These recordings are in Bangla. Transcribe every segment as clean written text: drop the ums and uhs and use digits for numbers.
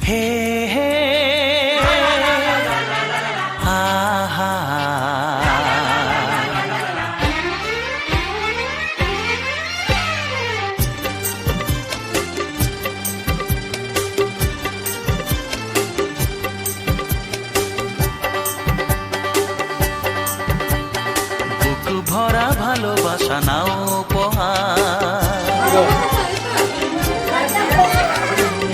হে হে আহা বুক ভরা ভালোবাসা নাও উপহার,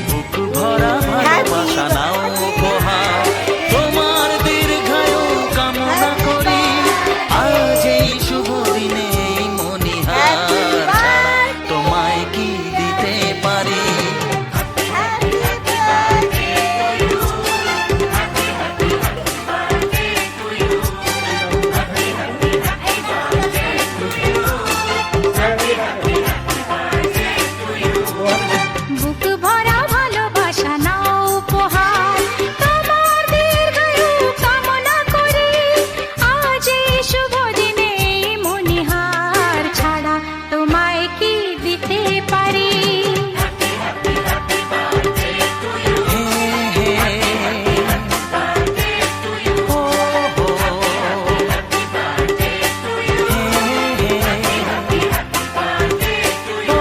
বুক ভরা ভালোবাসা নাও উপহার, তোমার দীর্ঘায়ু কামনা করি আজ এই শুভ দিনে এই মনিহার ছাড়া তোমায় কি দিতে পারি। বুক ভরা ভালোবাসা নাও উপহার, তোমার দীর্ঘায়ু কামনা করি আজ এই শুভ দিনে মনিহার ছাড়া তোমায় কি দিতে পারি। হে হে ও হো হে হে ও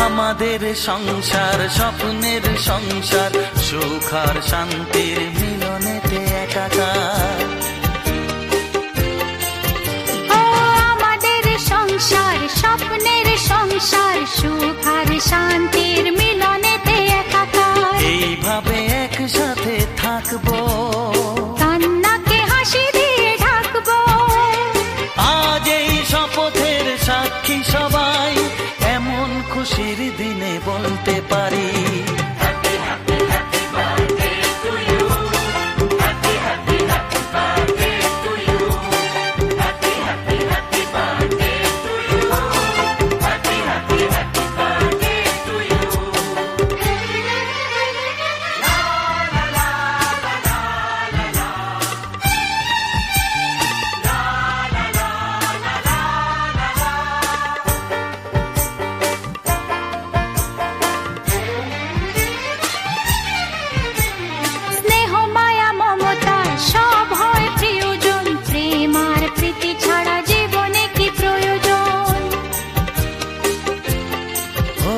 আমাদের সংসার স্বপ্নের সংসার, সুখ আর শান্তির মিলনেতে একাকার। ও আমাদের সংসার স্বপ্নের সংসার, সুখ আর শান্তির মিলনেতে একাকার। এইভাবে একসাথে থাকবো, কান্নাকে হাসি দিয়ে ঢাকবো, আজ এই শপথের সাক্ষী সবাই এমন খুশির দিনে বলতে পারি। স্নেহ মায়া মমতা সব হয় প্রিয়জন, প্রেম আর প্রীতি ছাড়া জীবনে কি প্রয়োজন। ও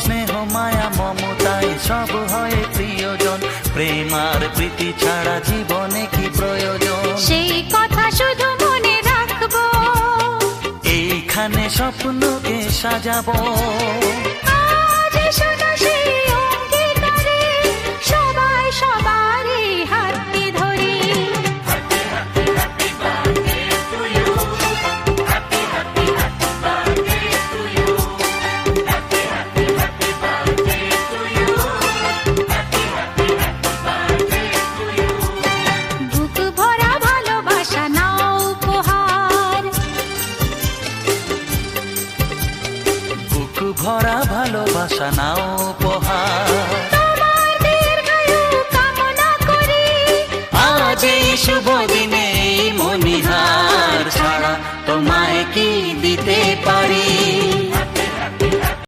স্নেহ মায়া মমতায় সব হয় প্রিয়জন, প্রেম আর প্রীতি ছাড়া জীবনে কি প্রয়োজন। সেই কথা শুধু মনে রাখবো, এইখানে স্বপ্নকে সাজাবো, আজ শোনো সেই অঙ্গীকারে সবাই সবারই হাতটি ধরি। বুক ভরা ভালোবাসা নাও উপহার, বুক ভরা ভালোবাসা নাও উপহার, তোমার দীর্ঘায়ু কামনা করি আজ এই শুভ দিনে এই মনিহার ছাড়া তোমায় কি দিতে পারি।